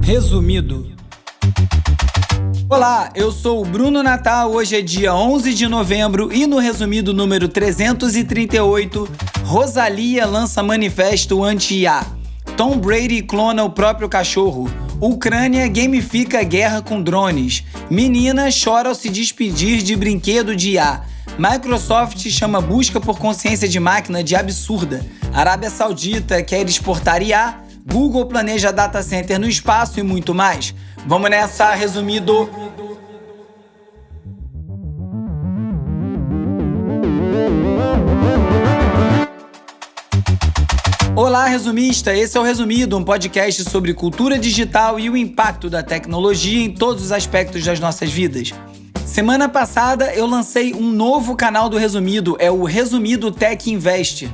Resumido. Olá, eu sou o Bruno Natal, hoje é dia 11 de novembro e no resumido número 338, Rosalía lança manifesto anti-IA. Tom Brady clona o próprio cachorro. Ucrânia gamifica a guerra com drones. Menina chora ao se despedir de brinquedo de IA. Microsoft chama busca por consciência de máquina de absurda. Arábia Saudita quer exportar IA. Google planeja data center no espaço e muito mais. Vamos nessa, resumido. Olá, resumista! Esse é o Resumido, um podcast sobre cultura digital e o impacto da tecnologia em todos os aspectos das nossas vidas. Semana passada eu lancei um novo canal do Resumido, é o Resumido Tech Invest.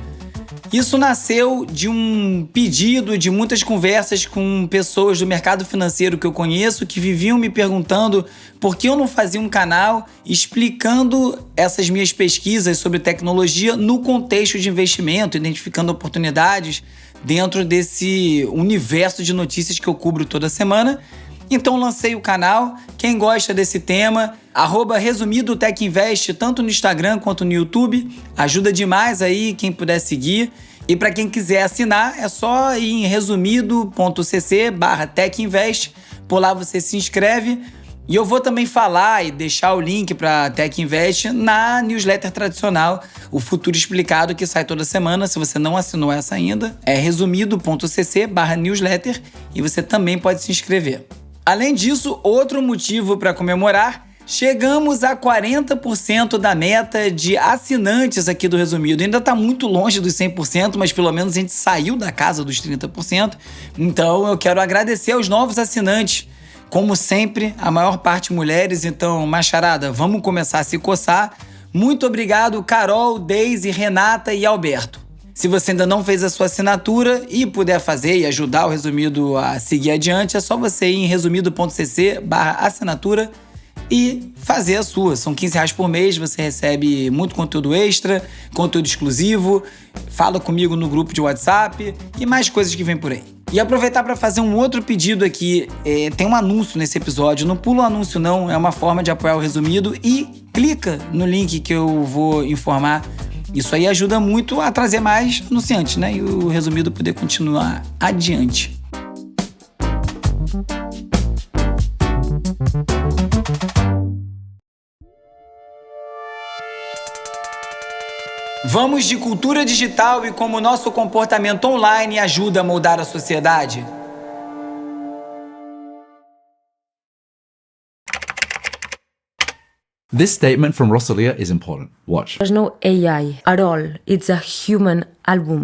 Isso nasceu de um pedido, de muitas conversas com pessoas do mercado financeiro que eu conheço, que viviam me perguntando por que eu não fazia um canal explicando essas minhas pesquisas sobre tecnologia no contexto de investimento, identificando oportunidades dentro desse universo de notícias que eu cubro toda semana. Então lancei o canal. Quem gosta desse tema, @Resumido Tech Invest, tanto no Instagram quanto no YouTube. Ajuda demais aí quem puder seguir. E para quem quiser assinar, é só ir em resumido.cc/techinvest. Por lá você se inscreve. E eu vou também falar e deixar o link para Tech Invest na newsletter tradicional, o Futuro Explicado, que sai toda semana. Se você não assinou essa ainda, é resumido.cc/newsletter e você também pode se inscrever. Além disso, outro motivo para comemorar, chegamos a 40% da meta de assinantes aqui do Resumido. Ainda está muito longe dos 100%, mas pelo menos a gente saiu da casa dos 30%. Então eu quero agradecer aos novos assinantes. Como sempre, a maior parte mulheres, então, macharada, vamos começar a se coçar. Muito obrigado, Carol, Deise, Renata e Alberto. Se você ainda não fez a sua assinatura e puder fazer e ajudar o Resumido a seguir adiante, é só você ir em resumido.cc/assinatura e fazer a sua. São R$15 por mês, você recebe muito conteúdo extra, conteúdo exclusivo, fala comigo no grupo de WhatsApp e mais coisas que vem por aí. E aproveitar para fazer um outro pedido aqui, tem um anúncio nesse episódio, não pula o anúncio não, é uma forma de apoiar o Resumido e clica no link que eu vou informar. Isso aí ajuda muito a trazer mais anunciantes, né? E o Resumido poder continuar adiante. Vamos de cultura digital e como nosso comportamento online ajuda a moldar a sociedade. This statement from Rosalía is important. Watch. There's no AI at all. It's a human album.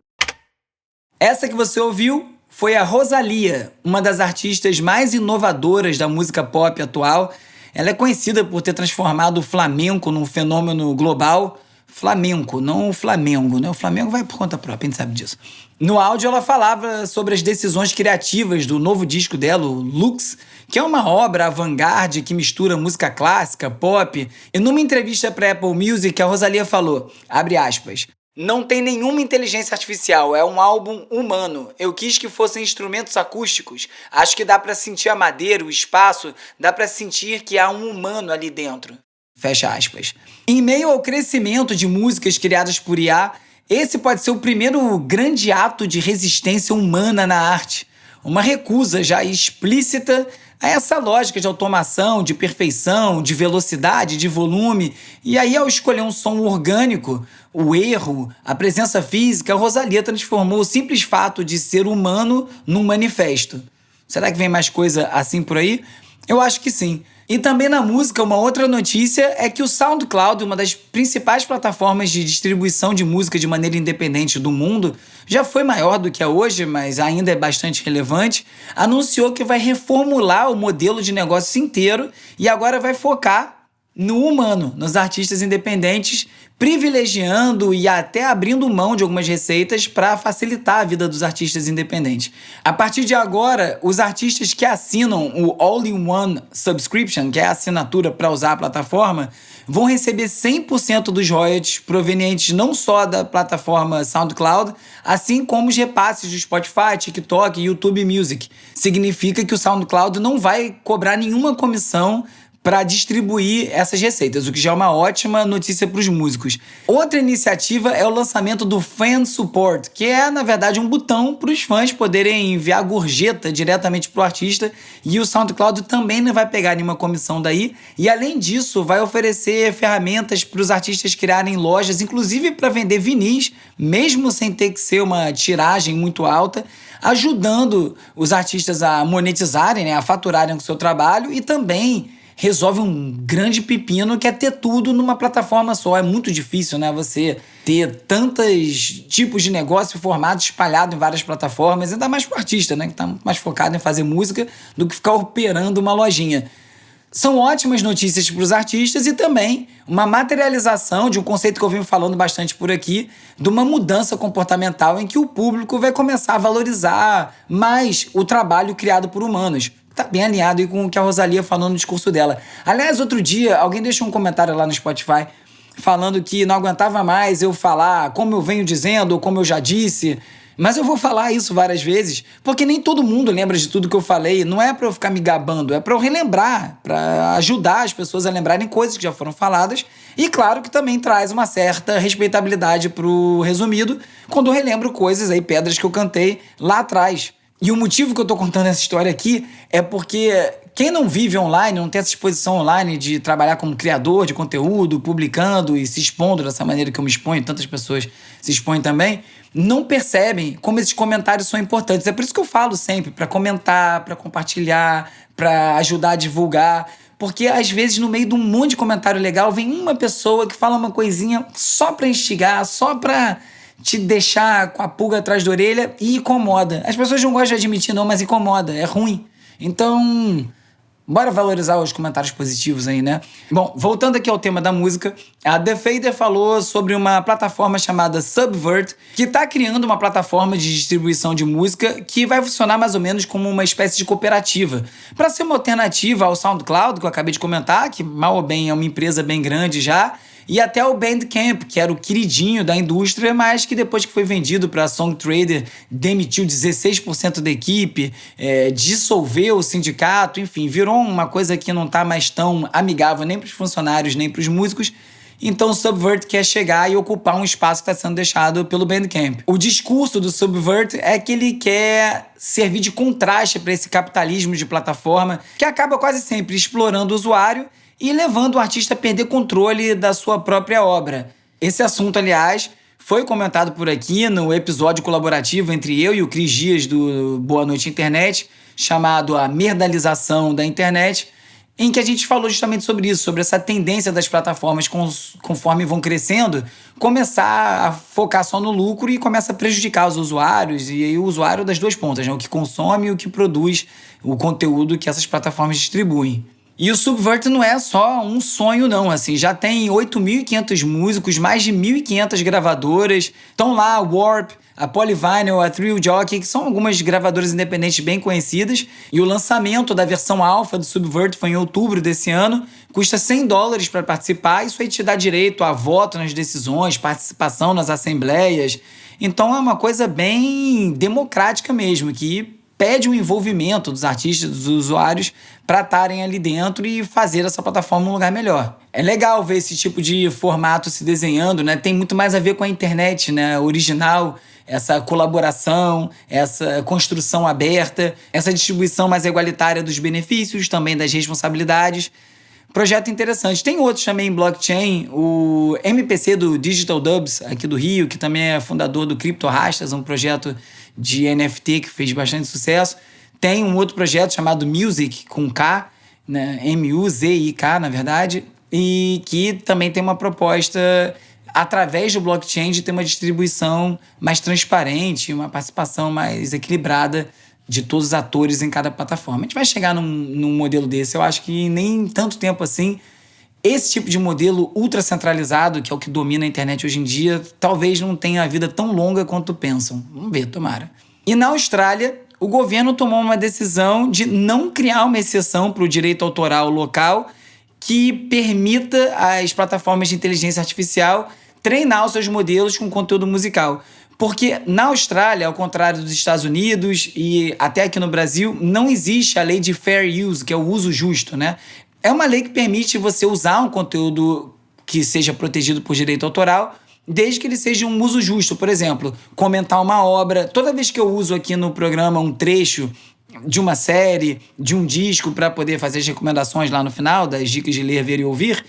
Essa que você ouviu foi a Rosalía, uma das artistas mais inovadoras da música pop atual. Ela é conhecida por ter transformado o flamenco num fenômeno global. Flamenco, não o Flamengo, né? O Flamengo vai por conta própria, a gente sabe disso. No áudio ela falava sobre as decisões criativas do novo disco dela, o Lux, que é uma obra avant-garde que mistura música clássica, pop. E numa entrevista para Apple Music, a Rosalía falou, abre aspas, não tem nenhuma inteligência artificial, é um álbum humano. Eu quis que fossem instrumentos acústicos. Acho que dá para sentir a madeira, o espaço, dá para sentir que há um humano ali dentro. Fecha aspas. Em meio ao crescimento de músicas criadas por IA, esse pode ser o primeiro grande ato de resistência humana na arte. Uma recusa já explícita a essa lógica de automação, de perfeição, de velocidade, de volume. E aí, ao escolher um som orgânico, o erro, a presença física, a Rosalía transformou o simples fato de ser humano num manifesto. Será que vem mais coisa assim por aí? Eu acho que sim. E também na música, uma outra notícia é que o SoundCloud, uma das principais plataformas de distribuição de música de maneira independente do mundo, já foi maior do que é hoje, mas ainda é bastante relevante, anunciou que vai reformular o modelo de negócio inteiro e agora vai focar no humano, nos artistas independentes, privilegiando e até abrindo mão de algumas receitas para facilitar a vida dos artistas independentes. A partir de agora, os artistas que assinam o All-in-One Subscription, que é a assinatura para usar a plataforma, vão receber 100% dos royalties provenientes não só da plataforma SoundCloud, assim como os repasses do Spotify, TikTok e YouTube Music. Significa que o SoundCloud não vai cobrar nenhuma comissão para distribuir essas receitas, o que já é uma ótima notícia para os músicos. Outra iniciativa é o lançamento do Fan Support, que é, na verdade, um botão para os fãs poderem enviar gorjeta diretamente para o artista, e o SoundCloud também não vai pegar nenhuma comissão daí, e além disso vai oferecer ferramentas para os artistas criarem lojas, inclusive para vender vinis, mesmo sem ter que ser uma tiragem muito alta, ajudando os artistas a monetizarem, né, a faturarem com o seu trabalho, e também resolve um grande pepino que é ter tudo numa plataforma só. É muito difícil, né? Você ter tantos tipos de negócio e formatos espalhados em várias plataformas, ainda mais pro artista, né? Que tá mais focado em fazer música do que ficar operando uma lojinha. São ótimas notícias para os artistas e também uma materialização de um conceito que eu venho falando bastante por aqui, de uma mudança comportamental em que o público vai começar a valorizar mais o trabalho criado por humanos. Tá bem alinhado aí com o que a Rosalía falou no discurso dela. Aliás, outro dia, alguém deixou um comentário lá no Spotify falando que não aguentava mais eu falar como eu venho dizendo ou como eu já disse. Mas eu vou falar isso várias vezes, porque nem todo mundo lembra de tudo que eu falei. Não é pra eu ficar me gabando, é pra eu relembrar, pra ajudar as pessoas a lembrarem coisas que já foram faladas. E claro que também traz uma certa respeitabilidade pro resumido, quando eu relembro coisas aí, pedras que eu cantei lá atrás. E o motivo que eu tô contando essa história aqui é porque quem não vive online, não tem essa exposição online de trabalhar como criador de conteúdo, publicando e se expondo dessa maneira que eu me exponho, tantas pessoas se expõem também, não percebem como esses comentários são importantes. É por isso que eu falo sempre, para comentar, para compartilhar, para ajudar a divulgar, porque às vezes no meio de um monte de comentário legal vem uma pessoa que fala uma coisinha só para instigar, só para te deixar com a pulga atrás da orelha e incomoda. As pessoas não gostam de admitir não, mas incomoda, é ruim. Então, bora valorizar os comentários positivos aí, né? Bom, voltando aqui ao tema da música, a The Fader falou sobre uma plataforma chamada Subvert, que tá criando uma plataforma de distribuição de música que vai funcionar mais ou menos como uma espécie de cooperativa, para ser uma alternativa ao SoundCloud, que eu acabei de comentar, que mal ou bem é uma empresa bem grande já, e até o Bandcamp, que era o queridinho da indústria, mas que depois que foi vendido para a SongTrader, demitiu 16% da equipe, dissolveu o sindicato, enfim, virou uma coisa que não está mais tão amigável nem para os funcionários, nem para os músicos. Então o Subvert quer chegar e ocupar um espaço que está sendo deixado pelo Bandcamp. O discurso do Subvert é que ele quer servir de contraste para esse capitalismo de plataforma que acaba quase sempre explorando o usuário e levando o artista a perder controle da sua própria obra. Esse assunto, aliás, foi comentado por aqui no episódio colaborativo entre eu e o Cris Dias do Boa Noite Internet, chamado A Merdalização da Internet, em que a gente falou justamente sobre isso, sobre essa tendência das plataformas, conforme vão crescendo, começar a focar só no lucro e começa a prejudicar os usuários, e aí o usuário das duas pontas, né? O que consome e o que produz o conteúdo que essas plataformas distribuem. E o Subvert não é só um sonho, não. Assim, já tem 8.500 músicos, mais de 1.500 gravadoras. Estão lá a Warp, a Polyvinyl, a Thrill Jockey, que são algumas gravadoras independentes bem conhecidas. E o lançamento da versão alfa do Subvert foi em outubro desse ano. Custa $100 para participar. Isso aí te dá direito a voto nas decisões, participação nas assembleias. Então é uma coisa bem democrática mesmo, que pede o envolvimento dos artistas, dos usuários, para estarem ali dentro e fazer essa plataforma um lugar melhor. É legal ver esse tipo de formato se desenhando, né? Tem muito mais a ver com a internet, né? Original, essa colaboração, essa construção aberta, essa distribuição mais igualitária dos benefícios, também das responsabilidades. Projeto interessante. Tem outros também em blockchain, o MPC do Digital Dubs, aqui do Rio, que também é fundador do Crypto Rastas, um projeto de NFT que fez bastante sucesso. Tem um outro projeto chamado Music, com K, né? M-U-Z-I-K, na verdade, e que também tem uma proposta, através do blockchain, de ter uma distribuição mais transparente, uma participação mais equilibrada de todos os atores em cada plataforma. A gente vai chegar num modelo desse, eu acho que nem tanto tempo assim, esse tipo de modelo ultracentralizado, que é o que domina a internet hoje em dia, talvez não tenha a vida tão longa quanto pensam. Vamos ver, tomara. E na Austrália, o governo tomou uma decisão de não criar uma exceção para o direito autoral local que permita às plataformas de inteligência artificial treinar os seus modelos com conteúdo musical. Porque na Austrália, ao contrário dos Estados Unidos e até aqui no Brasil, não existe a lei de fair use, que é o uso justo, né? É uma lei que permite você usar um conteúdo que seja protegido por direito autoral, desde que ele seja um uso justo. Por exemplo, comentar uma obra. Toda vez que eu uso aqui no programa um trecho de uma série, de um disco, para poder fazer as recomendações lá no final, das dicas de ler, ver e ouvir,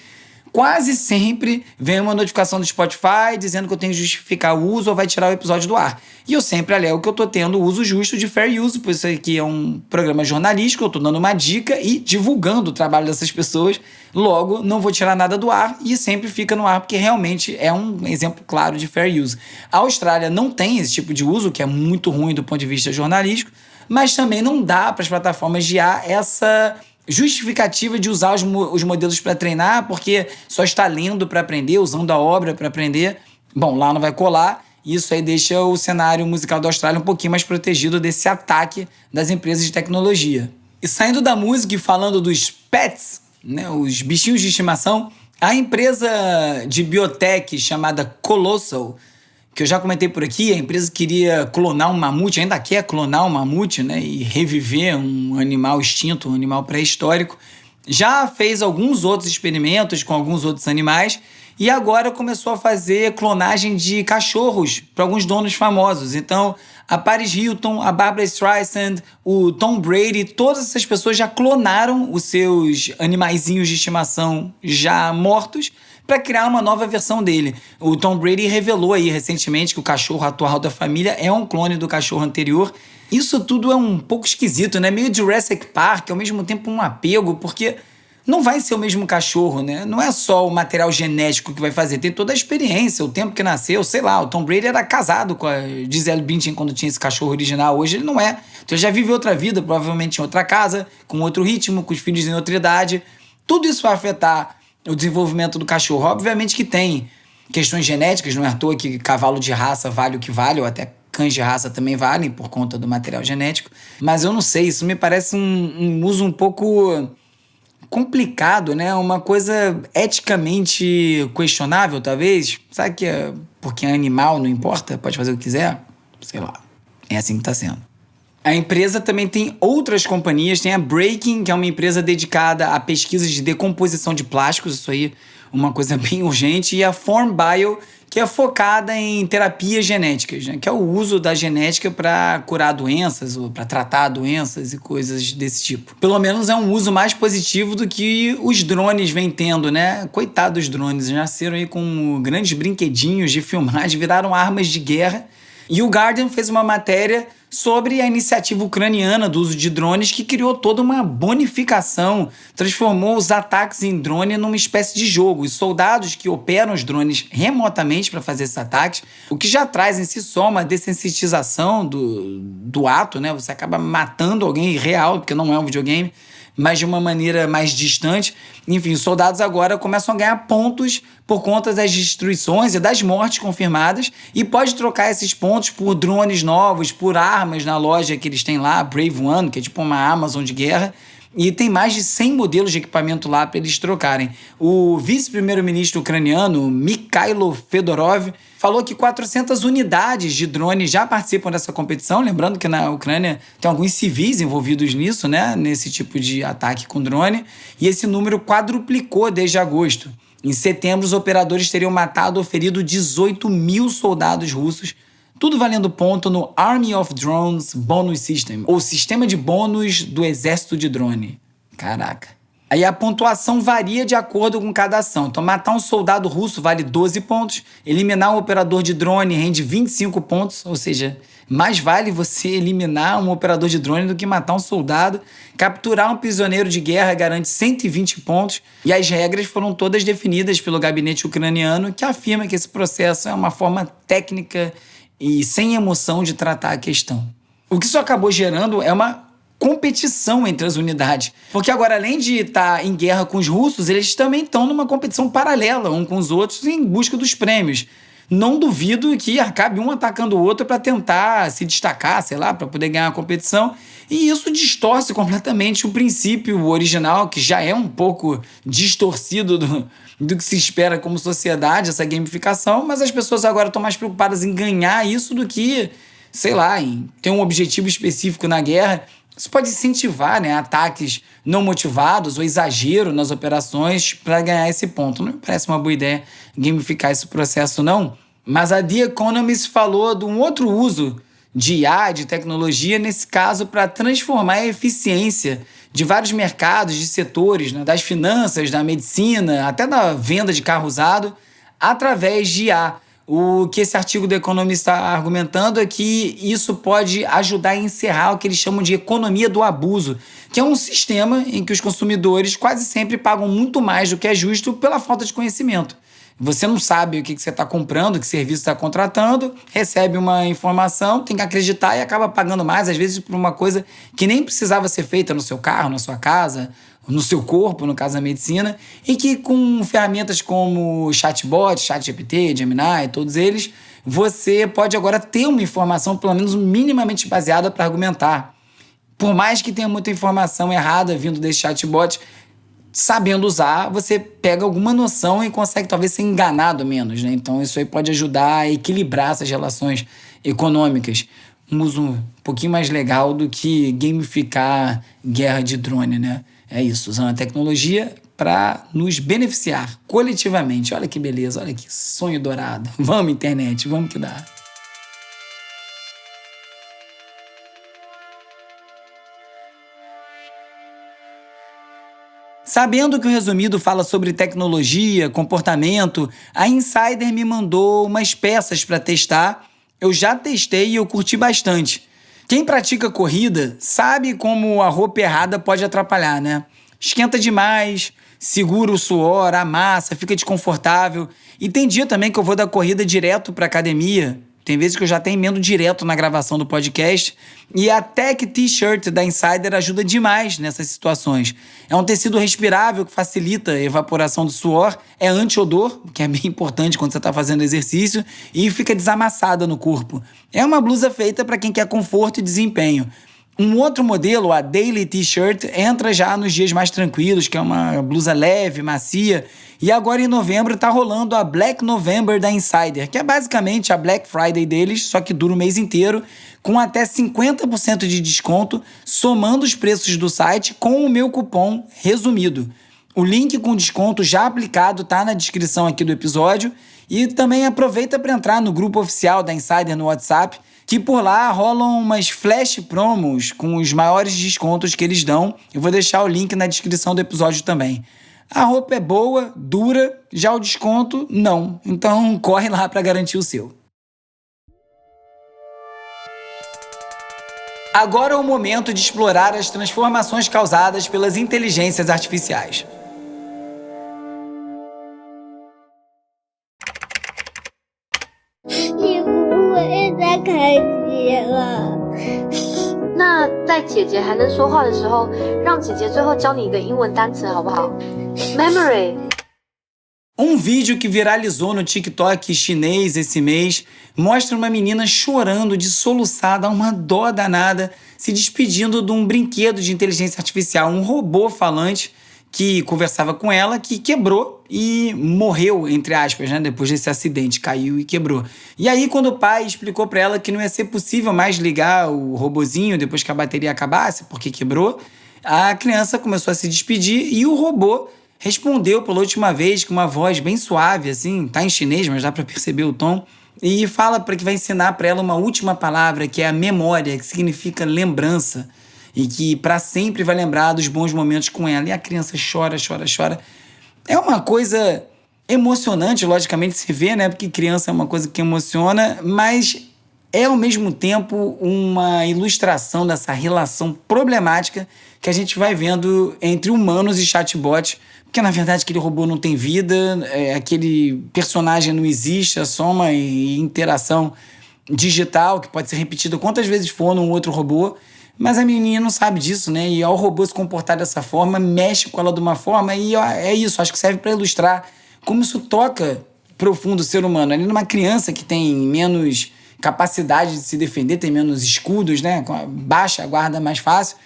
quase sempre vem uma notificação do Spotify dizendo que eu tenho que justificar o uso ou vai tirar o episódio do ar. E eu sempre alego que eu tô tendo o uso justo de fair use, pois isso aqui é um programa jornalístico, eu tô dando uma dica e divulgando o trabalho dessas pessoas. Logo, não vou tirar nada do ar e sempre fica no ar, porque realmente é um exemplo claro de fair use. A Austrália não tem esse tipo de uso, que é muito ruim do ponto de vista jornalístico, mas também não dá para as plataformas de IA essa justificativa de usar os modelos para treinar, porque só está lendo para aprender, usando a obra para aprender. Bom, lá não vai colar. Isso aí deixa o cenário musical da Austrália um pouquinho mais protegido desse ataque das empresas de tecnologia. E saindo da música e falando dos pets, né, os bichinhos de estimação, a empresa de biotech chamada Colossal, que eu já comentei por aqui, a empresa queria clonar um mamute, ainda quer clonar um mamute, né, e reviver um animal extinto, um animal pré-histórico. Já fez alguns outros experimentos com alguns outros animais e agora começou a fazer clonagem de cachorros para alguns donos famosos. Então, a Paris Hilton, a Barbra Streisand, o Tom Brady, todas essas pessoas já clonaram os seus animaizinhos de estimação já mortos para criar uma nova versão dele. O Tom Brady revelou aí recentemente que o cachorro atual da família é um clone do cachorro anterior. Isso tudo é um pouco esquisito, né? Meio Jurassic Park, ao mesmo tempo um apego, porque não vai ser o mesmo cachorro, né? Não é só o material genético que vai fazer, tem toda a experiência, o tempo que nasceu, sei lá. O Tom Brady era casado com a Gisele Bündchen quando tinha esse cachorro original, hoje ele não é. Então ele já vive outra vida, provavelmente em outra casa, com outro ritmo, com os filhos em outra idade. Tudo isso vai afetar o desenvolvimento do cachorro. Obviamente que tem questões genéticas, não é à toa que cavalo de raça vale o que vale, ou até cães de raça também valem por conta do material genético. Mas eu não sei, isso me parece um uso um pouco complicado, né? Uma coisa eticamente questionável, talvez. Sabe que porque é animal, não importa, pode fazer o que quiser? Sei lá. É assim que tá sendo. A empresa também tem outras companhias, tem a Breaking, que é uma empresa dedicada a pesquisas de decomposição de plásticos, isso aí uma coisa bem urgente, e a Form Bio, que é focada em terapias genéticas, né? Que é o uso da genética para curar doenças ou para tratar doenças e coisas desse tipo. Pelo menos é um uso mais positivo do que os drones vêm tendo, né? Coitado dos drones, nasceram aí com grandes brinquedinhos de filmagem, viraram armas de guerra. E o Guardian fez uma matéria sobre a iniciativa ucraniana do uso de drones que criou toda uma bonificação, transformou os ataques em drone numa espécie de jogo. Os soldados que operam os drones remotamente para fazer esses ataques, o que já traz em si só uma dessensitização do ato, né? Você acaba matando alguém real, porque não é um videogame, mas de uma maneira mais distante. Enfim, os soldados agora começam a ganhar pontos por conta das destruições e das mortes confirmadas e pode trocar esses pontos por drones novos, por armas na loja que eles têm lá, Brave One, que é tipo uma Amazon de guerra, e tem mais de 100 modelos de equipamento lá para eles trocarem. O vice-primeiro-ministro ucraniano, Mikhailo Fedorov, falou que 400 unidades de drones já participam dessa competição, lembrando que na Ucrânia tem alguns civis envolvidos nisso, né, nesse tipo de ataque com drone, e esse número quadruplicou desde agosto. Em setembro, os operadores teriam matado ou ferido 18 mil soldados russos, tudo valendo ponto no Army of Drones Bonus System, ou sistema de bônus do exército de drone. Caraca. Aí a pontuação varia de acordo com cada ação. Então, matar um soldado russo vale 12 pontos, eliminar um operador de drone rende 25 pontos, ou seja, mais vale você eliminar um operador de drone do que matar um soldado. Capturar um prisioneiro de guerra garante 120 pontos. E as regras foram todas definidas pelo gabinete ucraniano, que afirma que esse processo é uma forma técnica e sem emoção de tratar a questão. O que isso acabou gerando é uma competição entre as unidades. Porque agora, além de estar em guerra com os russos, eles também estão numa competição paralela um com os outros em busca dos prêmios. Não duvido que acabe um atacando o outro para tentar se destacar, sei lá, para poder ganhar a competição. E isso distorce completamente o princípio original, que já é um pouco distorcido do que se espera como sociedade, essa gamificação, mas as pessoas agora estão mais preocupadas em ganhar isso do que, sei lá, em ter um objetivo específico na guerra. Isso pode incentivar, né, ataques não motivados ou exagero nas operações para ganhar esse ponto. Não me parece uma boa ideia gamificar esse processo, não. Mas a The Economist falou de um outro uso de IA, de tecnologia, nesse caso, para transformar a eficiência de vários mercados, de setores, né, das finanças, da medicina, até da venda de carro usado, através de IA. O que esse artigo do Economist está argumentando é que isso pode ajudar a encerrar o que eles chamam de economia do abuso, que é um sistema em que os consumidores quase sempre pagam muito mais do que é justo pela falta de conhecimento. Você não sabe o que você está comprando, que serviço está contratando, recebe uma informação, tem que acreditar e acaba pagando mais, às vezes por uma coisa que nem precisava ser feita no seu carro, na sua casa, no seu corpo, no caso da medicina, e que com ferramentas como chatbot, ChatGPT, Gemini, todos eles, você pode agora ter uma informação pelo menos minimamente baseada para argumentar. Por mais que tenha muita informação errada vindo desse chatbot, sabendo usar, você pega alguma noção e consegue talvez ser enganado menos, né? Então isso aí pode ajudar a equilibrar essas relações econômicas. Um uso um pouquinho mais legal do que gamificar guerra de drone, né? É isso, usando a tecnologia para nos beneficiar coletivamente. Olha que beleza, olha que sonho dourado. Vamos, internet, vamos que dá. Sabendo que o resumido fala sobre tecnologia, comportamento, a Insider me mandou umas peças para testar. Eu já testei e eu curti bastante. Quem pratica corrida sabe como a roupa errada pode atrapalhar, né? Esquenta demais, segura o suor, amassa, fica desconfortável. E tem dia também que eu vou da corrida direto pra academia. Tem vezes que eu já até emendo direto na gravação do podcast. E a Tech T-shirt da Insider ajuda demais nessas situações. É um tecido respirável que facilita a evaporação do suor, é anti-odor, que é bem importante quando você está fazendo exercício, e fica desamassada no corpo. É uma blusa feita para quem quer conforto e desempenho. Um outro modelo, a Daily T-shirt, entra já nos dias mais tranquilos, que é uma blusa leve, macia. E agora em novembro está rolando a Black November da Insider, que é basicamente a Black Friday deles, só que dura o mês inteiro, com até 50% de desconto, somando os preços do site com o meu cupom resumido. O link com desconto já aplicado está na descrição aqui do episódio. E também aproveita para entrar no grupo oficial da Insider no WhatsApp, que por lá rolam umas flash promos com os maiores descontos que eles dão. Eu vou deixar o link na descrição do episódio também. A roupa é boa, dura, já o desconto, não. Então corre lá para garantir o seu. Agora é o momento de explorar as transformações causadas pelas inteligências artificiais.那在姐姐还能说话的时候，让姐姐最后教你一个英文单词好不好？ Memory。 Um vídeo que viralizou no TikTok chinês esse mês mostra uma menina chorando de soluçar, dá uma dó danada, se despedindo de um brinquedo de inteligência artificial, um robô falante que conversava com ela, que quebrou e morreu, entre aspas, né? Depois desse acidente, caiu e quebrou. E aí, quando o pai explicou para ela que não ia ser possível mais ligar o robozinho depois que a bateria acabasse, porque quebrou, a criança começou a se despedir e o robô respondeu pela última vez com uma voz bem suave, assim, tá em chinês, mas dá para perceber o tom, e fala para que vai ensinar para ela uma última palavra, que é a memória, que significa lembrança, e que para sempre vai lembrar dos bons momentos com ela. E a criança chora, chora, chora. É uma coisa emocionante, logicamente, se vê, né? Porque criança é uma coisa que emociona, mas é, ao mesmo tempo, uma ilustração dessa relação problemática que a gente vai vendo entre humanos e chatbots, porque, na verdade, aquele robô não tem vida, aquele personagem não existe, é só uma interação digital que pode ser repetida quantas vezes for num outro robô, Mas a menininha não sabe disso, né? E ao robô se comportar dessa forma, mexe com ela de uma forma e ó, é isso, acho que serve para ilustrar como isso toca profundo o ser humano. Ali numa criança que tem menos capacidade de se defender, tem menos escudos, né? Baixa a guarda mais fácil,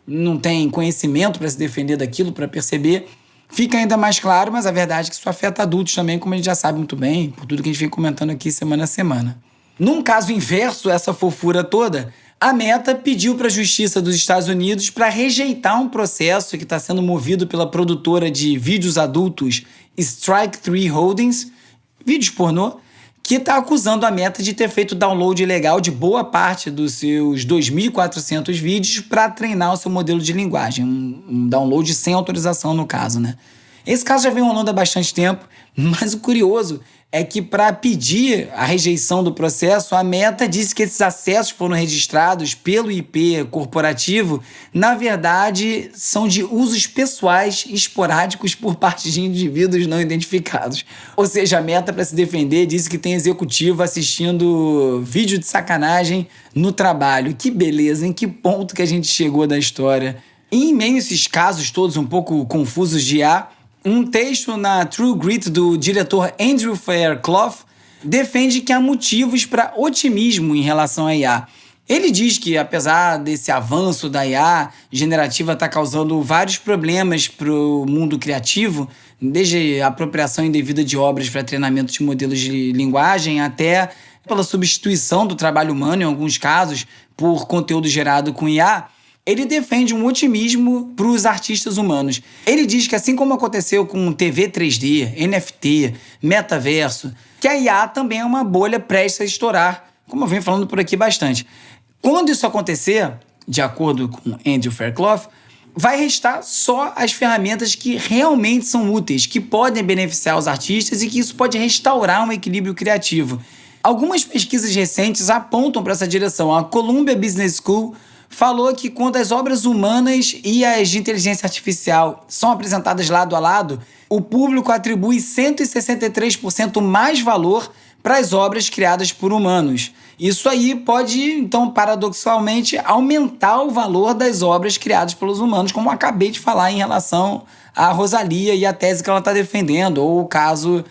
não tem conhecimento para se defender daquilo, para perceber. Fica ainda mais claro, mas a verdade é que isso afeta adultos também, como a gente já sabe muito bem, por tudo que a gente vem comentando aqui semana a semana. Num caso inverso, essa fofura toda, a Meta pediu para a Justiça dos Estados Unidos para rejeitar um processo que está sendo movido pela produtora de vídeos adultos Strike3 Holdings, vídeos pornô, que está acusando a Meta de ter feito download ilegal de boa parte dos seus 2.400 vídeos para treinar o seu modelo de linguagem. Um download sem autorização, no caso, né? Esse caso já vem rolando há bastante tempo, mas o curioso é que, para pedir a rejeição do processo, a Meta disse que esses acessos foram registrados pelo IP corporativo, na verdade, são de usos pessoais esporádicos por parte de indivíduos não identificados. Ou seja, a Meta, para se defender, disse que tem executivo assistindo vídeo de sacanagem no trabalho. Que beleza, em que ponto que a gente chegou da história. E em meio a esses casos todos um pouco confusos de IA, um texto na True Grit do diretor Andrew Fairclough defende que há motivos para otimismo em relação à IA. Ele diz que, apesar desse avanço da IA generativa estar causando vários problemas para o mundo criativo, desde a apropriação indevida de obras para treinamento de modelos de linguagem até pela substituição do trabalho humano, em alguns casos, por conteúdo gerado com IA, ele defende um otimismo para os artistas humanos. Ele diz que, assim como aconteceu com TV 3D, NFT, metaverso, que a IA também é uma bolha prestes a estourar, como eu venho falando por aqui bastante. Quando isso acontecer, de acordo com Andrew Fairclough, vai restar só as ferramentas que realmente são úteis, que podem beneficiar os artistas e que isso pode restaurar um equilíbrio criativo. Algumas pesquisas recentes apontam para essa direção. A Columbia Business School falou que quando as obras humanas e as de inteligência artificial são apresentadas lado a lado, o público atribui 163% mais valor para as obras criadas por humanos. Isso aí pode, então, paradoxalmente, aumentar o valor das obras criadas pelos humanos, como eu acabei de falar em relação a Rosalía e a tese que ela está defendendo, ou o caso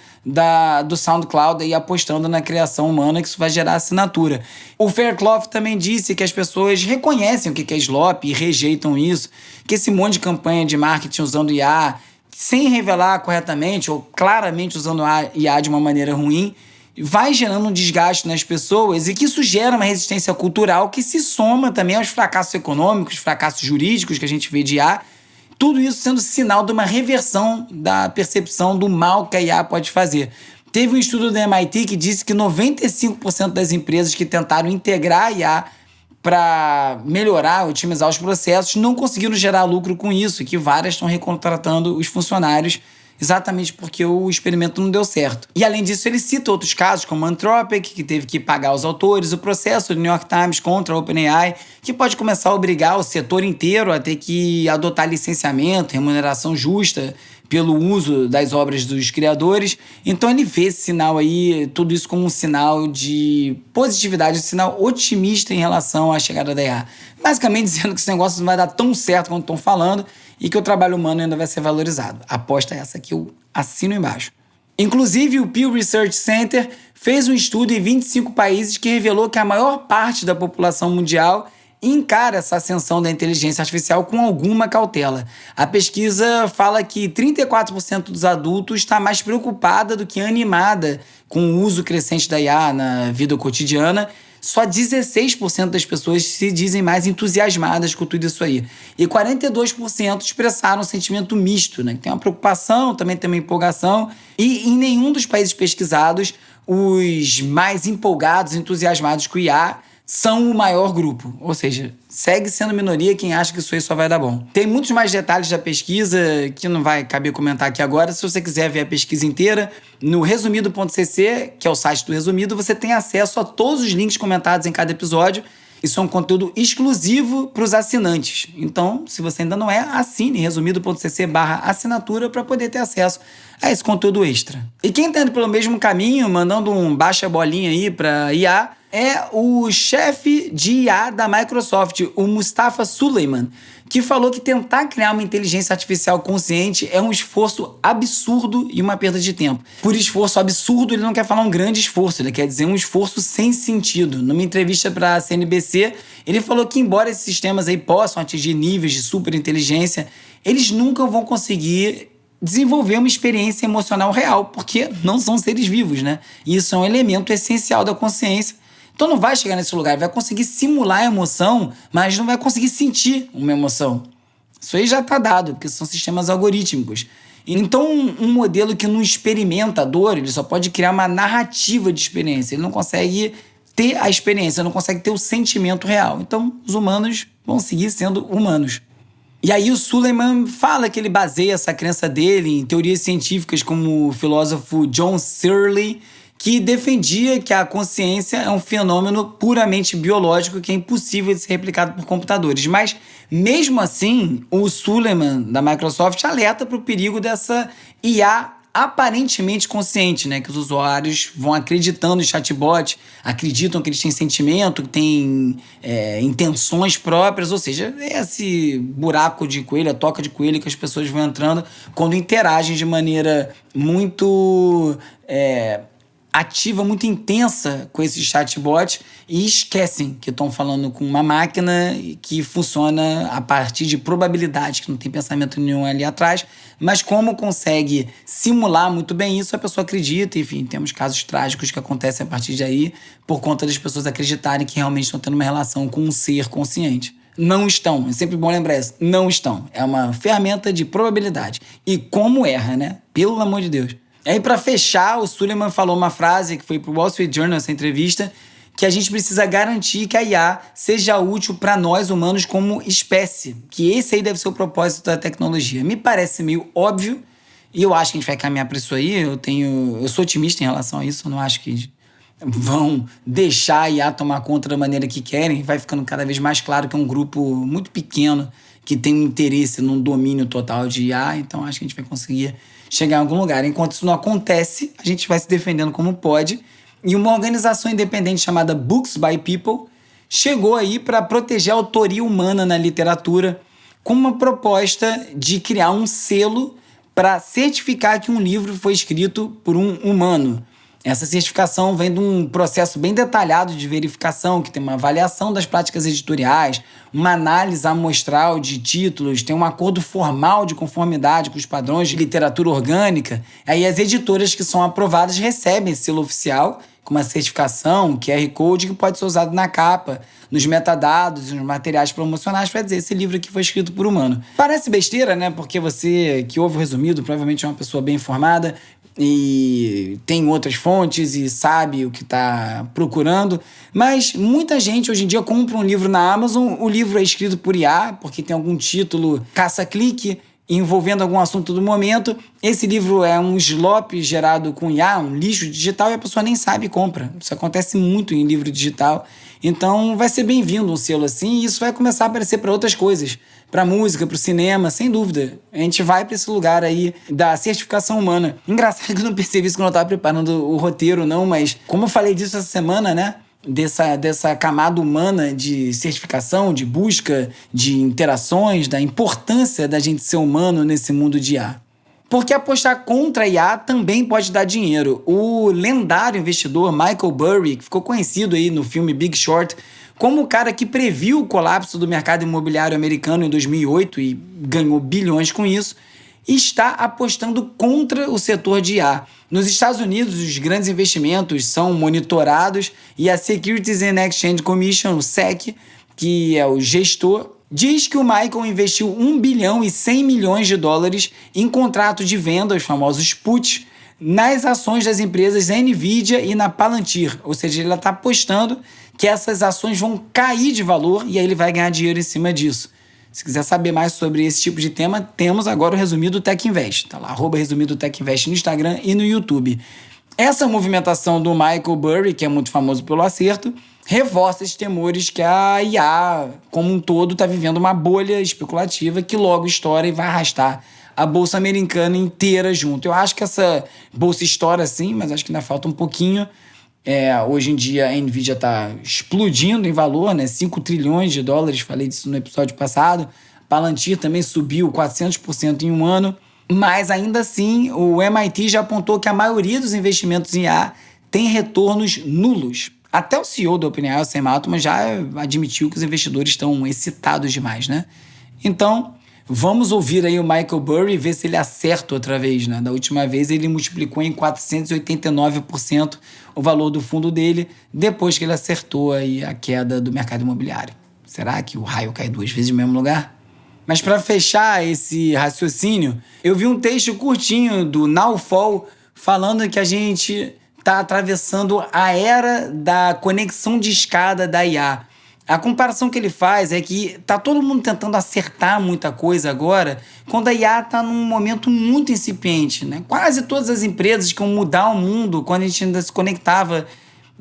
do SoundCloud aí apostando na criação humana, que isso vai gerar assinatura. O Fairclough também disse que as pessoas reconhecem o que é slop e rejeitam isso, que esse monte de campanha de marketing usando IA, sem revelar corretamente ou claramente usando a IA de uma maneira ruim, vai gerando um desgaste nas pessoas e que isso gera uma resistência cultural que se soma também aos fracassos econômicos, fracassos jurídicos que a gente vê de IA. Tudo isso sendo sinal de uma reversão da percepção do mal que a IA pode fazer. Teve um estudo da MIT que disse que 95% das empresas que tentaram integrar a IA para melhorar, otimizar os processos, não conseguiram gerar lucro com isso, e que várias estão recontratando os funcionários exatamente porque o experimento não deu certo. E além disso, ele cita outros casos, como a Anthropic, que teve que pagar os autores, o processo do New York Times contra a OpenAI, que pode começar a obrigar o setor inteiro a ter que adotar licenciamento, remuneração justa pelo uso das obras dos criadores. Então ele vê esse sinal aí, tudo isso como um sinal de positividade, um sinal otimista em relação à chegada da IA. Basicamente dizendo que esse negócio não vai dar tão certo quanto estão falando e que o trabalho humano ainda vai ser valorizado. A aposta é essa que eu assino embaixo. Inclusive, o Pew Research Center fez um estudo em 25 países que revelou que a maior parte da população mundial encara essa ascensão da inteligência artificial com alguma cautela. A pesquisa fala que 34% dos adultos está mais preocupada do que animada com o uso crescente da IA na vida cotidiana. Só 16% das pessoas se dizem mais entusiasmadas com tudo isso aí. E 42% expressaram um sentimento misto, né? Tem uma preocupação, também tem uma empolgação. E em nenhum dos países pesquisados, os mais empolgados, entusiasmados com o IA são o maior grupo. Ou seja, segue sendo minoria quem acha que isso aí só vai dar bom. Tem muitos mais detalhes da pesquisa que não vai caber comentar aqui agora. Se você quiser ver a pesquisa inteira, no resumido.cc, que é o site do Resumido, você tem acesso a todos os links comentados em cada episódio. Isso é um conteúdo exclusivo para os assinantes. Então, se você ainda não é, assine resumido.cc/assinatura para poder ter acesso a esse conteúdo extra. E quem está indo pelo mesmo caminho, mandando um baixa bolinha aí para IA, é o chefe de IA da Microsoft, o Mustafa Suleyman, que falou que tentar criar uma inteligência artificial consciente é um esforço absurdo e uma perda de tempo. Por esforço absurdo, ele não quer falar um grande esforço, ele quer dizer um esforço sem sentido. Numa entrevista para a CNBC, ele falou que embora esses sistemas aí possam atingir níveis de superinteligência, eles nunca vão conseguir desenvolver uma experiência emocional real, porque não são seres vivos, né? E isso é um elemento essencial da consciência. Então não vai chegar nesse lugar, vai conseguir simular a emoção, mas não vai conseguir sentir uma emoção. Isso aí já está dado, porque são sistemas algorítmicos. Então um modelo que não experimenta a dor, ele só pode criar uma narrativa de experiência. Ele não consegue ter a experiência, não consegue ter o sentimento real. Então os humanos vão seguir sendo humanos. E aí o Suleyman fala que ele baseia essa crença dele em teorias científicas como o filósofo John Searle, que defendia que a consciência é um fenômeno puramente biológico que é impossível de ser replicado por computadores. Mas, mesmo assim, o Suleyman, da Microsoft, alerta para o perigo dessa IA aparentemente consciente, né? Que os usuários vão acreditando em chatbot, acreditam que eles têm sentimento, que têm intenções próprias, ou seja, esse buraco de coelho, a toca de coelho que as pessoas vão entrando quando interagem de maneira muito ativa, muito intensa com esses chatbots e esquecem que estão falando com uma máquina que funciona a partir de probabilidade, que não tem pensamento nenhum ali atrás, mas como consegue simular muito bem isso, a pessoa acredita. Enfim, temos casos trágicos que acontecem a partir de aí por conta das pessoas acreditarem que realmente estão tendo uma relação com um ser consciente. Não estão, é sempre bom lembrar isso, não estão. É uma ferramenta de probabilidade. E como erra, né? Pelo amor de Deus. E aí, para fechar, o Suleyman falou uma frase que foi pro Wall Street Journal, essa entrevista, que a gente precisa garantir que a IA seja útil para nós humanos como espécie. Que esse aí deve ser o propósito da tecnologia. Me parece meio óbvio e eu acho que a gente vai caminhar para isso aí. Eu sou otimista em relação a isso, eu não acho que vão deixar a IA tomar conta da maneira que querem. Vai ficando cada vez mais claro que é um grupo muito pequeno que tem um interesse num domínio total de IA, então acho que a gente vai conseguir chegar em algum lugar. Enquanto isso não acontece, a gente vai se defendendo como pode. E uma organização independente chamada Books by People chegou aí para proteger a autoria humana na literatura com uma proposta de criar um selo para certificar que um livro foi escrito por um humano. Essa certificação vem de um processo bem detalhado de verificação, que tem uma avaliação das práticas editoriais, uma análise amostral de títulos, tem um acordo formal de conformidade com os padrões de literatura orgânica. Aí as editoras que são aprovadas recebem esse selo oficial, com uma certificação, QR Code, que pode ser usado na capa, nos metadados e nos materiais promocionais para dizer esse livro aqui foi escrito por humano. Parece besteira, né? Porque você que ouve o resumido provavelmente é uma pessoa bem informada e tem outras fontes e sabe o que está procurando, mas muita gente hoje em dia compra um livro na Amazon, o livro é escrito por IA, porque tem algum título caça-clique envolvendo algum assunto do momento. Esse livro é um slop gerado com IA, um lixo digital, e a pessoa nem sabe e compra. Isso acontece muito em livro digital. Então vai ser bem-vindo um selo assim, e isso vai começar a aparecer para outras coisas, para música, para o cinema, sem dúvida. A gente vai para esse lugar aí da certificação humana. Engraçado que eu não percebi isso quando eu estava preparando o roteiro, não, mas como eu falei disso essa semana, né? Dessa camada humana de certificação, de busca, de interações, da importância da gente ser humano nesse mundo de IA. Porque apostar contra a IA também pode dar dinheiro. O lendário investidor Michael Burry, que ficou conhecido aí no filme Big Short como o cara que previu o colapso do mercado imobiliário americano em 2008 e ganhou bilhões com isso, está apostando contra o setor de IA. Nos Estados Unidos, os grandes investimentos são monitorados e a Securities and Exchange Commission, o SEC, que é o gestor, diz que o Michael investiu 1 bilhão e 100 milhões de dólares em contratos de venda, os famosos puts, nas ações das empresas NVIDIA e na Palantir. Ou seja, ele está apostando que essas ações vão cair de valor e aí ele vai ganhar dinheiro em cima disso. Se quiser saber mais sobre esse tipo de tema, temos agora o resumido Tech Invest. Tá lá, @resumido Tech Invest no Instagram e no YouTube. Essa movimentação do Michael Burry, que é muito famoso pelo acerto, reforça esses temores que a IA, como um todo, está vivendo uma bolha especulativa que logo estoura e vai arrastar a Bolsa Americana inteira junto. Eu acho que essa bolsa estoura sim, mas acho que ainda falta um pouquinho. Hoje em dia a Nvidia está explodindo em valor, né? 5 trilhões de dólares, falei disso no episódio passado. Palantir também subiu 400% em um ano. Mas ainda assim, o MIT já apontou que a maioria dos investimentos em IA tem retornos nulos. Até o CEO da OpenAI, o Sam Altman, já admitiu que os investidores estão excitados demais, né? Então, vamos ouvir aí o Michael Burry e ver se ele acerta outra vez, né? Da última vez ele multiplicou em 489% o valor do fundo dele, depois que ele acertou aí a queda do mercado imobiliário. Será que o raio cai 2 vezes no mesmo lugar? Mas para fechar esse raciocínio, eu vi um texto curtinho do Nowfall falando que a gente está atravessando a era da conexão de escada da IA. A comparação que ele faz é que tá todo mundo tentando acertar muita coisa agora, quando a IA está num momento muito incipiente, né? Quase todas as empresas que vão mudar o mundo, quando a gente ainda se conectava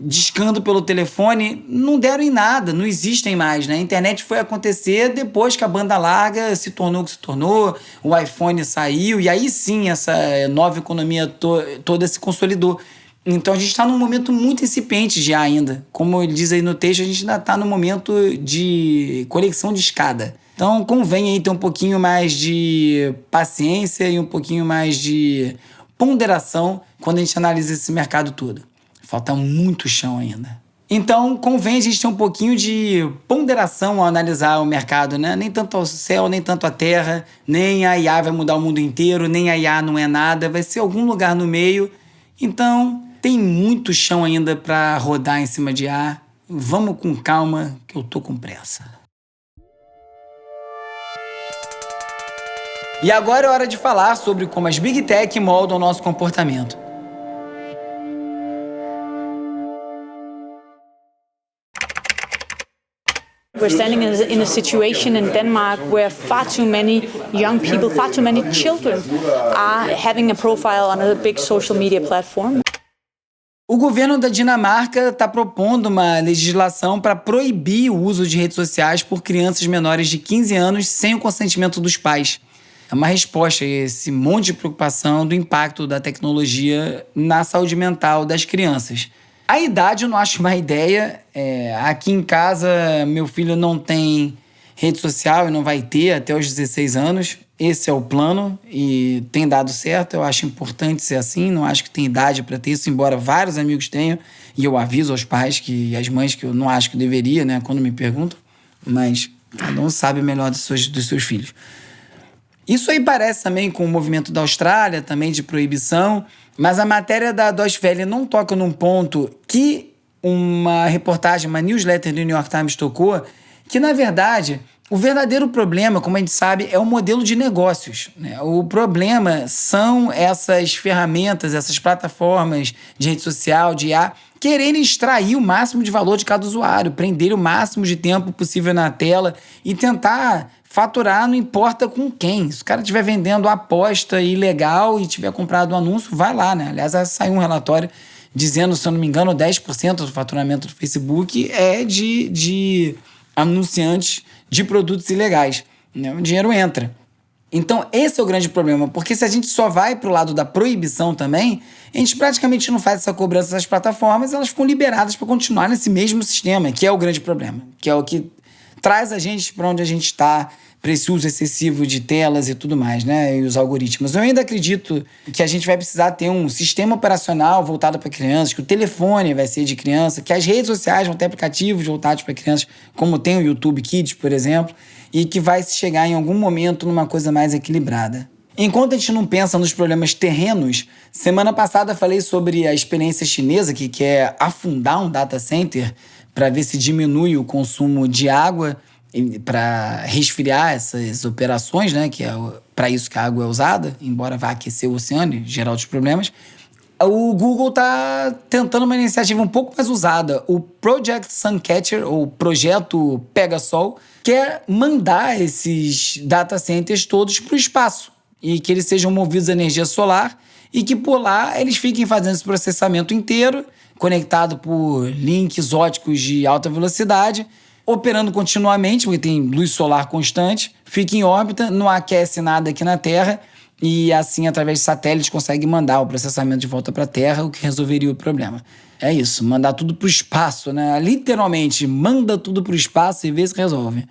discando pelo telefone, não deram em nada, não existem mais, né? A internet foi acontecer depois que a banda larga se tornou o que se tornou, o iPhone saiu, e aí sim essa nova economia toda se consolidou. Então a gente está num momento muito incipiente já ainda. Como ele diz aí no texto, a gente ainda está no momento de conexão de escada. Então convém aí ter um pouquinho mais de paciência e um pouquinho mais de ponderação quando a gente analisa esse mercado todo. Falta muito chão ainda. Então, convém a gente ter um pouquinho de ponderação ao analisar o mercado, né? Nem tanto ao céu, nem tanto à terra, nem a IA vai mudar o mundo inteiro, nem a IA não é nada, vai ser algum lugar no meio. Então, tem muito chão ainda para rodar em cima de IA. Vamos com calma, que eu tô com pressa. E agora é hora de falar sobre como as Big Tech moldam o nosso comportamento. We're standing in a situation in Denmark where far too many young people, far too many children are having a profile on a big social media platform. O governo da Dinamarca está propondo uma legislação para proibir o uso de redes sociais por crianças menores de 15 anos sem o consentimento dos pais. É uma resposta a esse monte de preocupação do impacto da tecnologia na saúde mental das crianças. A idade eu não acho uma ideia. Aqui em casa, meu filho não tem rede social e não vai ter até os 16 anos. Esse é o plano e tem dado certo. Eu acho importante ser assim. Não acho que tem idade para ter isso, embora vários amigos tenham. E eu aviso aos pais e às mães que eu não acho que deveria, né, quando me perguntam. Mas cada um sabe melhor dos seus filhos. Isso aí parece também com o movimento da Austrália, também de proibição. Mas a matéria da Deutsche Welle não toca num ponto que uma reportagem, uma newsletter do New York Times tocou, que, na verdade, o verdadeiro problema, como a gente sabe, é o modelo de negócios, né? O problema são essas ferramentas, essas plataformas de rede social, de IA, quererem extrair o máximo de valor de cada usuário, prender o máximo de tempo possível na tela e tentar faturar, não importa com quem. Se o cara estiver vendendo aposta ilegal e tiver comprado um anúncio, vai lá, né? Aliás, saiu um relatório dizendo, se eu não me engano, 10% do faturamento do Facebook é de anunciantes de produtos ilegais, né? O dinheiro entra. Então, esse é o grande problema, porque se a gente só vai para o lado da proibição também, a gente praticamente não faz essa cobrança das plataformas, elas ficam liberadas para continuar nesse mesmo sistema, que é o grande problema, que é o que traz a gente para onde a gente está, para esse uso excessivo de telas e tudo mais, né? E os algoritmos. Eu ainda acredito que a gente vai precisar ter um sistema operacional voltado para crianças, que o telefone vai ser de criança, que as redes sociais vão ter aplicativos voltados para crianças, como tem o YouTube Kids, por exemplo, e que vai se chegar em algum momento numa coisa mais equilibrada. Enquanto a gente não pensa nos problemas terrenos, semana passada falei sobre a experiência chinesa que quer afundar um data center para ver se diminui o consumo de água para resfriar essas operações, né? Que é para isso que a água é usada, embora vá aquecer o oceano e gerar outros problemas. O Google está tentando uma iniciativa um pouco mais usada, o Project Suncatcher, ou Projeto Pega-Sol, que é mandar esses data centers todos para o espaço e que eles sejam movidos a energia solar e que por lá eles fiquem fazendo esse processamento inteiro, conectado por links óticos de alta velocidade, operando continuamente, porque tem luz solar constante, fica em órbita, não aquece nada aqui na Terra e assim, através de satélites, consegue mandar o processamento de volta para a Terra, o que resolveria o problema. É isso, mandar tudo pro espaço, né? Literalmente, manda tudo pro espaço e vê se resolve.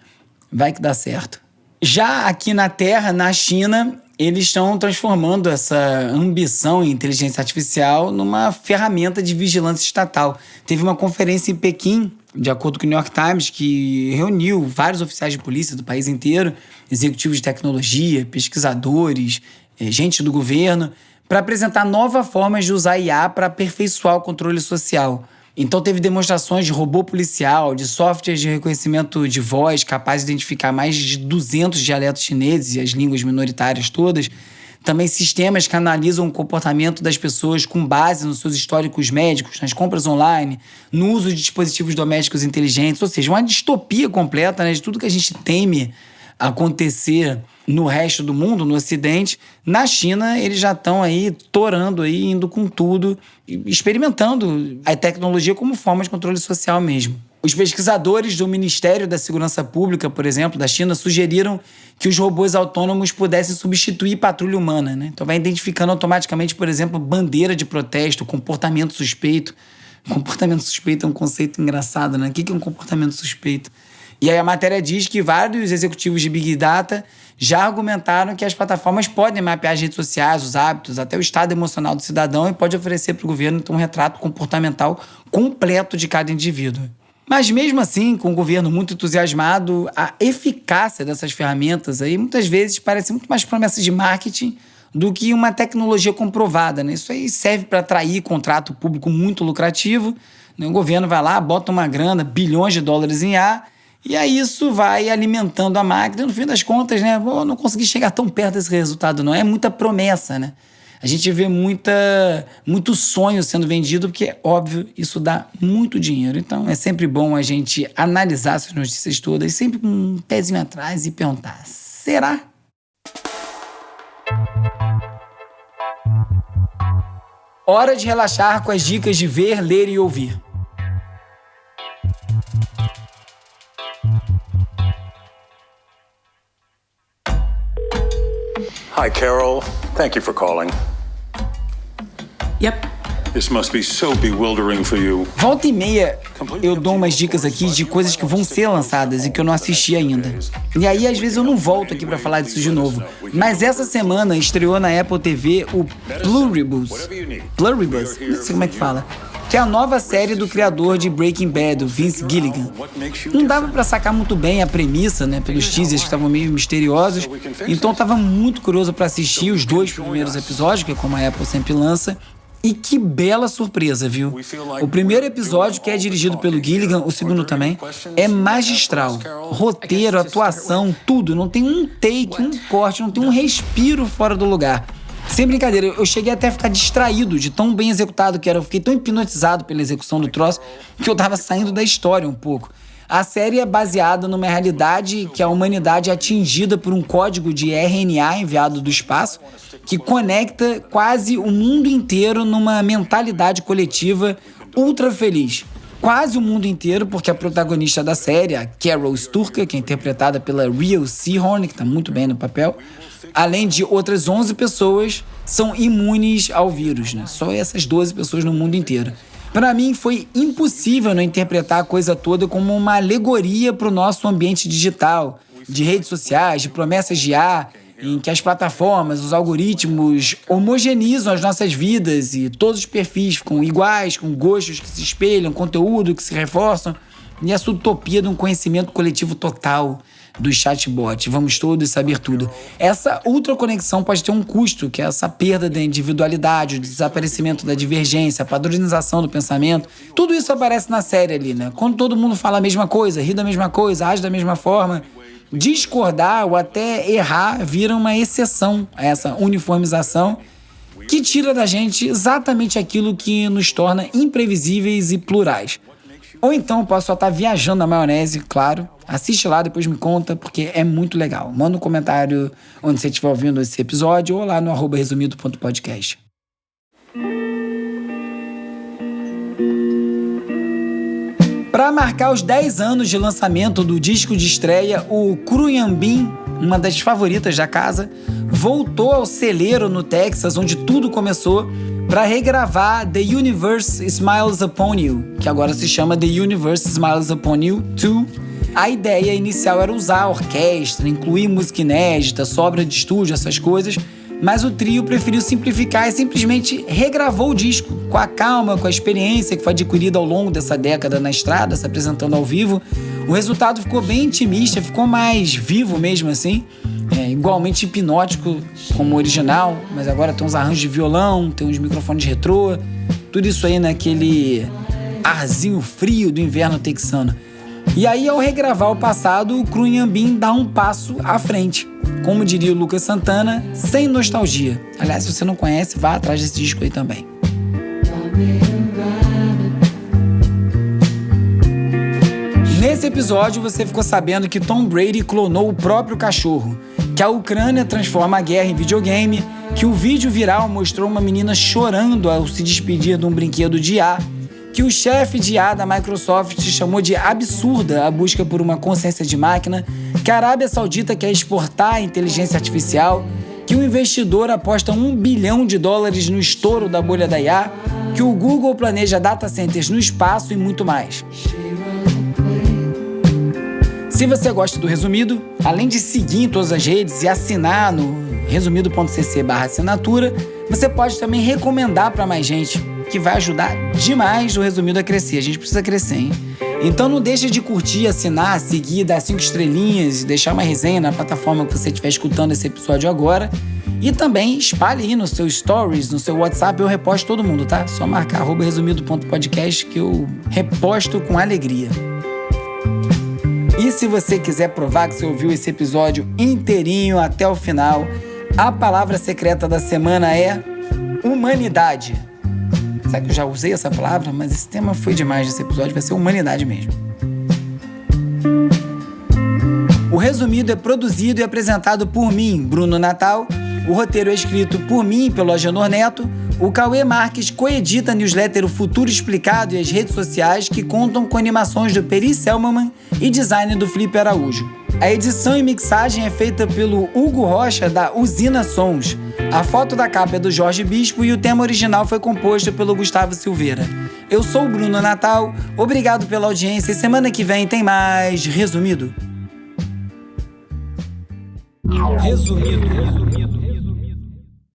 Vai que dá certo. Já aqui na Terra, na China, eles estão transformando essa ambição em inteligência artificial numa ferramenta de vigilância estatal. Teve uma conferência em Pequim, de acordo com o New York Times, que reuniu vários oficiais de polícia do país inteiro, executivos de tecnologia, pesquisadores, gente do governo, para apresentar novas formas de usar IA para aperfeiçoar o controle social. Então teve demonstrações de robô policial, de softwares de reconhecimento de voz capazes de identificar mais de 200 dialetos chineses e as línguas minoritárias todas. Também sistemas que analisam o comportamento das pessoas com base nos seus históricos médicos, nas compras online, no uso de dispositivos domésticos inteligentes, ou seja, uma distopia completa, né, de tudo que a gente teme acontecer no resto do mundo, no Ocidente. Na China, eles já estão aí torando, aí, indo com tudo, experimentando a tecnologia como forma de controle social mesmo. Os pesquisadores do Ministério da Segurança Pública, por exemplo, da China, sugeriram que os robôs autônomos pudessem substituir patrulha humana, né? Então vai identificando automaticamente, por exemplo, bandeira de protesto, comportamento suspeito. Comportamento suspeito é um conceito engraçado, né? O que é um comportamento suspeito? E aí a matéria diz que vários executivos de Big Data já argumentaram que as plataformas podem mapear as redes sociais, os hábitos, até o estado emocional do cidadão e pode oferecer para o governo então, um retrato comportamental completo de cada indivíduo. Mas mesmo assim, com o governo muito entusiasmado, a eficácia dessas ferramentas aí muitas vezes parece muito mais promessa de marketing do que uma tecnologia comprovada, né? Isso aí serve para atrair contrato público muito lucrativo, né? O governo vai lá, bota uma grana, bilhões de dólares em IA, e aí isso vai alimentando a máquina. No fim das contas, né? Não consegui chegar tão perto desse resultado, não. É muita promessa, né? A gente vê muito sonho sendo vendido, porque, óbvio, isso dá muito dinheiro. Então, é sempre bom a gente analisar essas notícias todas, sempre com um pezinho atrás e perguntar, será? Hora de relaxar com as dicas de ver, ler e ouvir. Hi, Carol. Thank you for calling. Yep. This must be so bewildering for you. Volta e meia, eu dou umas dicas aqui de coisas que vão ser lançadas e que eu não assisti ainda. E aí, às vezes, eu não volto aqui pra falar disso de novo. Mas essa semana estreou na Apple TV o Pluribus, não sei como é que fala, que é a nova série do criador de Breaking Bad, o Vince Gilligan. Não dava pra sacar muito bem a premissa, né, pelos teasers que estavam meio misteriosos, então eu tava muito curioso pra assistir os 2 primeiros episódios, que é como a Apple sempre lança. E que bela surpresa, viu? O primeiro episódio, que é dirigido pelo Gilligan, o segundo também, é magistral. Roteiro, atuação, tudo. Não tem um take, um corte, não tem um respiro fora do lugar. Sem brincadeira, eu cheguei até a ficar distraído de tão bem executado que era. Eu fiquei tão hipnotizado pela execução do troço que eu tava saindo da história um pouco. A série é baseada numa realidade que a humanidade é atingida por um código de RNA enviado do espaço que conecta quase o mundo inteiro numa mentalidade coletiva ultra feliz. Quase o mundo inteiro, porque a protagonista da série, a Carol Sturka, que é interpretada pela Rhea Seehorn, que tá muito bem no papel, além de outras 11 pessoas, são imunes ao vírus, né? Só essas 12 pessoas no mundo inteiro. Para mim, foi impossível não interpretar a coisa toda como uma alegoria para o nosso ambiente digital, de redes sociais, de promessas de IA, em que as plataformas, os algoritmos homogeneizam as nossas vidas e todos os perfis ficam iguais, com gostos que se espelham, conteúdo que se reforçam, e essa utopia de um conhecimento coletivo total dos chatbots, vamos todos saber tudo. Essa ultraconexão pode ter um custo, que é essa perda da individualidade, o desaparecimento da divergência, a padronização do pensamento. Tudo isso aparece na série ali, né? Quando todo mundo fala a mesma coisa, ri da mesma coisa, age da mesma forma, discordar ou até errar vira uma exceção a essa uniformização que tira da gente exatamente aquilo que nos torna imprevisíveis e plurais. Ou então posso só estar viajando na maionese, claro. Assiste lá, depois me conta, porque é muito legal. Manda um comentário onde você estiver ouvindo esse episódio ou lá no @resumido.podcast. Para marcar os 10 anos de lançamento do disco de estreia, o Khruangbin, uma das favoritas da casa, voltou ao celeiro no Texas, onde tudo começou, para regravar The Universe Smiles Upon You, que agora se chama The Universe Smiles Upon You 2. A ideia inicial era usar a orquestra, incluir música inédita, sobra de estúdio, essas coisas, mas o trio preferiu simplificar e simplesmente regravou o disco, com a calma, com a experiência que foi adquirida ao longo dessa década na estrada, se apresentando ao vivo. O resultado ficou bem intimista, ficou mais vivo mesmo assim, igualmente hipnótico como o original, mas agora tem uns arranjos de violão, tem uns microfones retrô, tudo isso aí naquele arzinho frio do inverno texano. E aí, ao regravar o passado, o Cru Inhambim dá um passo à frente. Como diria o Lucas Santana, sem nostalgia. Aliás, se você não conhece, vá atrás desse disco aí também. Nesse episódio, você ficou sabendo que Tom Brady clonou o próprio cachorro, que a Ucrânia transforma a guerra em videogame, que o vídeo viral mostrou uma menina chorando ao se despedir de um brinquedo de IA, que o chefe de IA da Microsoft chamou de absurda a busca por uma consciência de máquina, que a Arábia Saudita quer exportar a inteligência artificial, que o investidor aposta $1 bilhão no estouro da bolha da IA, que o Google planeja data centers no espaço e muito mais. Se você gosta do Resumido, além de seguir em todas as redes e assinar no resumido.cc/assinatura, você pode também recomendar para mais gente, que vai ajudar demais o Resumido a crescer. A gente precisa crescer, hein? Então não deixa de curtir, assinar, seguir, dar 5 estrelinhas e deixar uma resenha na plataforma que você estiver escutando esse episódio agora. E também espalhe aí nos seus stories, no seu WhatsApp, eu reposto todo mundo, tá? Só marcar @resumido.podcast que eu reposto com alegria. E se você quiser provar que você ouviu esse episódio inteirinho até o final, a palavra secreta da semana é humanidade. Sabe que eu já usei essa palavra, mas esse tema foi demais nesse episódio, vai ser humanidade mesmo. O Resumido é produzido e apresentado por mim, Bruno Natal. O roteiro é escrito por mim e pelo Agenor Neto. O Cauê Marques coedita a newsletter O Futuro Explicado e as redes sociais, que contam com animações do Peri Selmanman e design do Felipe Araújo. A edição e mixagem é feita pelo Hugo Rocha, da Usina Sons. A foto da capa é do Jorge Bispo e o tema original foi composto pelo Gustavo Silveira. Eu sou o Bruno Natal, obrigado pela audiência e semana que vem tem mais Resumido. Resumido.